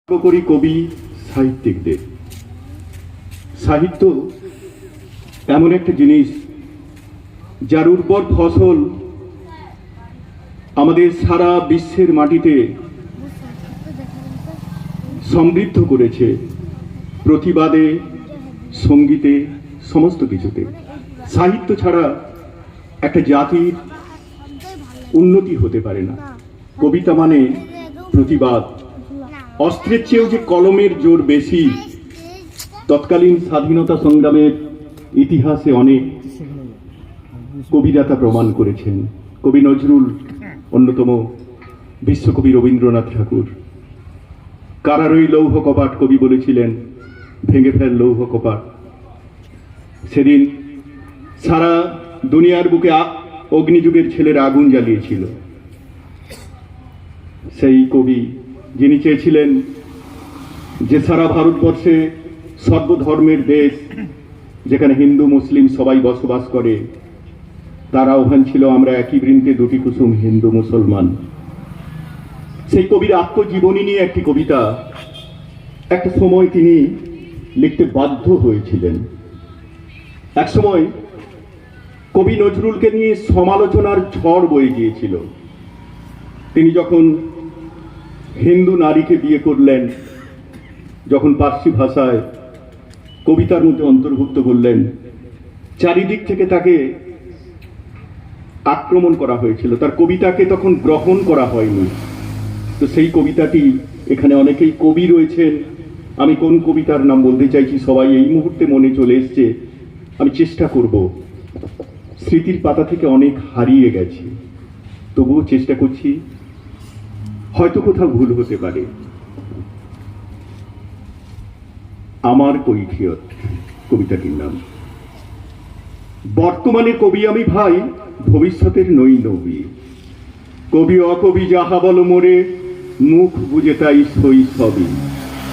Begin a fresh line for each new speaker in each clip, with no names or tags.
করি কবি সাহিত্যিকদের। সাহিত্য এমন একটা জিনিস যার উর্বর ফসল আমাদের সারা বিশ্বের মাটিতে সমৃদ্ধ করেছে, প্রতিবাদে, সঙ্গীতে, সমস্ত কিছুতে। সাহিত্য ছাড়া একটা জাতির উন্নতি হতে পারে না। কবিতা মানে প্রতিবাদ। অস্ত্রের চেয়েও যে কলমের জোর বেশি, তৎকালীন স্বাধীনতা সংগ্রামের ইতিহাসে অনেক কবিরা তা প্রমাণ করেছেন। কবি নজরুল অন্যতম, বিশ্বকবি রবীন্দ্রনাথ ঠাকুর কারারই লৌহ কপাট কবি বলেছিলেন, ভেঙে ফেল লৌহ কপাট। সেদিন সারা দুনিয়ার বুকে অগ্নিযুগের ছেলেরা আগুন জ্বালিয়েছিল। সেই কবি যিনি চেয়েছিলেন যে সারা ভারতবর্ষে সর্বধর্মের দেশ, যেখানে হিন্দু মুসলিম সবাই বসবাস করে, তার আহ্বান ছিল আমরা একই বৃন্তে দুটি কুসুম হিন্দু মুসলমান। সেই কবির আত্মজীবনী নিয়ে একটি কবিতা একটা সময় তিনি লিখতে বাধ্য হয়েছিলেন। এক সময় কবি নজরুলকে নিয়ে সমালোচনার ঝড় বয়ে গিয়েছিল। তিনি যখন হিন্দু নারীকে বিয়ে করলেন, যখন পার্সি ভাষায় কবিতার মধ্যে অন্তর্ভুক্ত করলেন, চারিদিক থেকে তাকে আক্রমণ করা হয়েছিল। তার কবিতাকে তখন গ্রহণ করা হয়নি। তো সেই কবিতাটি এখানে অনেকেই কবি রয়েছেন, আমি কোন কবিতার নাম বলতে চাইছি সবাই এই মুহূর্তে মনে চলে এসছে। আমি চেষ্টা করব, স্মৃতির পাতা থেকে অনেক হারিয়ে গেছে, তবুও চেষ্টা করছি, হয়তো কোথাও ভুল হতে পারে। আমার কৈফিয়ত কবিতাটির নাম। বর্তমানে কবি আমি ভাই, ভবিষ্যতের নই নবী। কবি অকবি যাহা বলো মোরে, মুখ বুঝে তাই সই সবই।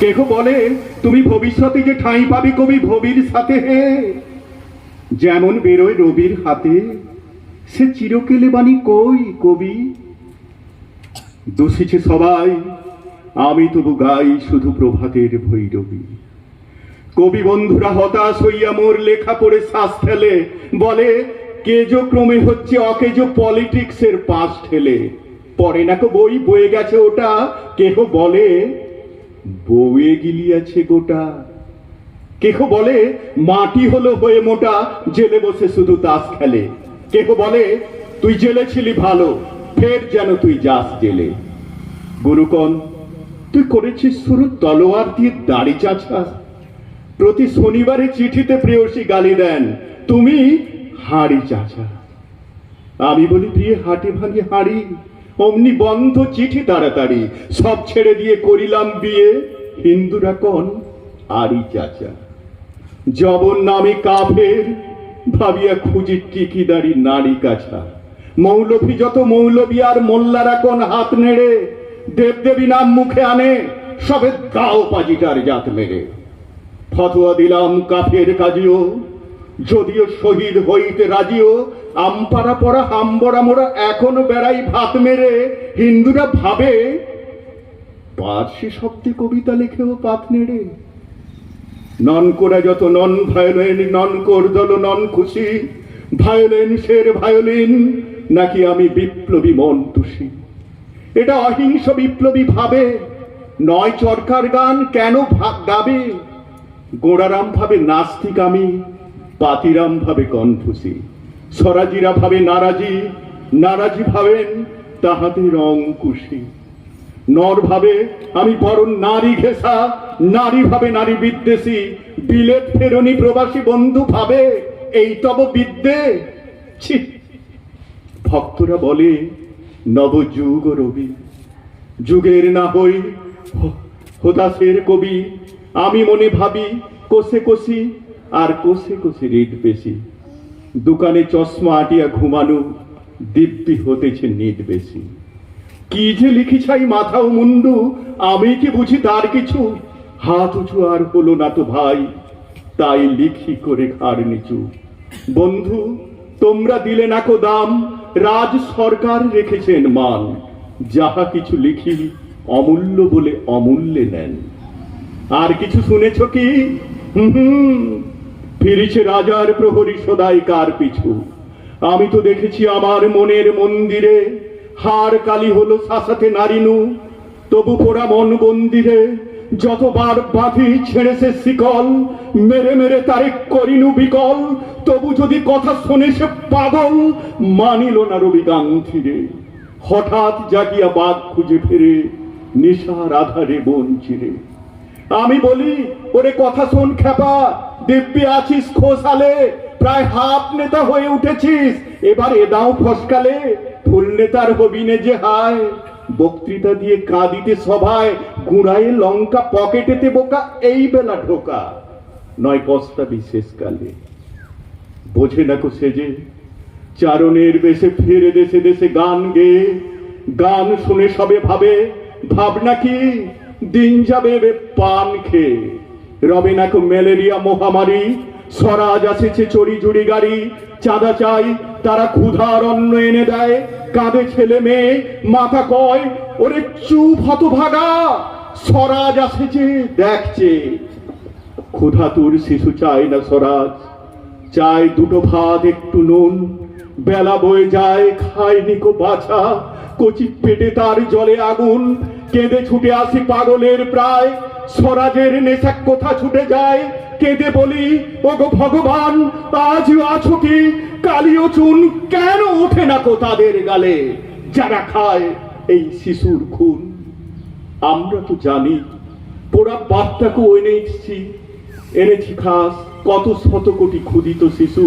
কেহ বলে তুমি ভবিষ্যতে যে ঠাঁই পাবে কবি ভবির সাথে, হে যেমন বেরোয় রবির হাতে, সে চিরকেলে বাণী কই কবি। দোষিছে সবাই, আমি তবু গাই শুধু প্রভাতের ভৈরবী। কবি বন্ধুরা হতাশ হইয়া মোর লেখা পড়ে শ্বাস ফেলে, বলে কেজো ক্রমে হচ্ছে অকেজো পলিটিক্সের পাশ ঠেলে। পড়ে নাকো বই, বয়ে গেছে ওটা। কেহ বলে বউয়ে গিলিয়াছে গোটা। কেহ বলে মাটি হলো হয়ে মোটা, জেলে বসে শুধু তাস খেলে। কেহ বলে তুই জেলে ছিলি ভালো, ফের যেন তুই যাস জেলে। গুরুকন তুই করেছিস শুরু তলোয়ার দিয়ে দাড়ি চাঁচা। প্রতি শনিবারে চিঠিতে প্রেয়সী গালি দেন, তুমি হাড়ি চাচা। আমি বলি প্রিয় হাটে ভাঙি হাড়ি, অমনি বন্ধ চিঠি তাড়াতাড়ি। সব ছেড়ে দিয়ে করিলাম বিয়ে, হিন্দুরা কন আড়ি চাচা। জবন নামে কাফের, ভাবিয়া খুঁজি টিকিদারি নারী কাছা। মৌলভী যত মৌলবী আর মোল্লারা কোন হাত নেড়ে, দেবদেবী নাম মুখে আনে, সবে দাও পাজিটার জাত মেরে। ফতোয়া দিলাম কাফের কাজিও, যদিও শহীদ হইতে রাজিও। আমপাড়া পড়া হামবড়া মোড়া এখনো বেড়াই ভাত মেরে। হিন্দুরা ভাবে পার্সি শব্দে কবিতা লেখেও পাত নেড়ে। নন কোরা যত নন ভায়োলিন, নন কোরদল নন খুশি। ভায়োলেন্সের ভায়োলিন নাকি আমি বিপ্লবী মন তুষি। এটা অহিংস বিপ্লবী ভাবে, নয় চরকার গান কেন গাবে। গোড়ারাম ভাবে নাস্তিক আমি, পাতিরাম ভাবে কনফুসি। স্বরাজিরা ভাবে নারাজি, নারাজি ভাবেন তাহাদের অঙ্কুশী। নর ভাবে আমি বড় নারী ঘেঁষা, নারী ভাবে নারী বিদ্বেষী। বিলেত ফেরনি প্রবাসী বন্ধু ভাবে এই তব বিদ্যে। ছি, ভক্তরা বলে নবযুগ রবি, যুগের না হই হতাশের কবি। আমি মনে ভাবি কোষে কষি আর কোষে কোষে রেট বেশি। দোকানে চশমা আটিয়া ঘুমানো, দিব্যি হতেছে নিট বেশি। কি যে লিখি ছাই মাথা ও মুন্ডু, আমি কি বুঝি তার কিছু। হাত উঁচু আর হলো না তো ভাই, তাই লিখি করে ঘাড় নিচু। বন্ধু তোমরা দিলে নাকো দাম, রাজ সরকার রেখেছেন মান। যাহা কিছু লিখি অমূল্য বলে অমূল্যে নেন। আর কিছু শুনেছ কি? ফিরেছে রাজার প্রহরী সদাই কার পিছু। আমি তো দেখেছি আমার মনের মন্দিরে হার কালি হলো শাসাতে নারিনু, তবু পোড়া মন মন্দিরে যতবার বাঁধি ছেড়েছে শিকল, মেরে মেরে তারে করিনু বিকল, তবু যদি কথা শোনে সে পাগল, মানিল না রবি গান্ধিরে। হঠাৎ জাগিয়া বাঘ খুঁজে ফিরে নেশার আধারে বন চিরে। আমি বলি, ওরে কথা শোন খেপা, দিব্যি আছিস খোসালে, প্রায় হাফ নেতা হয়ে উঠেছিস, এবার এদাও ফসকালে ফুল নেতার হবি নে যে হায়। বক্তৃতা দিয়ে কাঁদিতে সভায়, গুড়ায়ে লঙ্কা পকেটেতে বোকা, এই বেলা ঢোকা নয় কস্তা বিশেষ কালে। বোঝে না কো সেজে চারণের বেশে ফিরে দেশে দেশে গান গেয়ে, গান শুনে সবে ভাবে ভাবনা কি দিন যাবে পান খেয়ে। রবে না কো ম্যালেরিয়া মহামারী, স্বরাজ আসেছে চড়ি জুড়ি গাড়ি, চাঁদা চাই তারা ক্ষুধার অন্ন এনে দেয়, কাঁধে ছেলে মেয়ে মাথা কয় ওরে চুপ হতভাগা, স্বরাজ আসেছে দেখছে। ক্ষুধাতুর শিশু চায় না স্বরাজ, চায় দুটো ভাত একটু নুন, বেলা বয়ে যায় খায়নি কো বাছা, কচি পেটে তার জলে আগুন। কেঁদে ছুটে আসি পাগলের প্রায়, স্বরাজের নেশা কোথা ছুটে যায়। কেঁদে বলি ওগো ভগবান আজ আছো কি, কালিও চুন কেন ওঠে না কো তাদের গালে, যারা খায় এই শিশুর খুন। আমরা তো জানি পোড়া বার্তাকে এনেছি খাস কত শত কোটি ক্ষুদিত শিশু।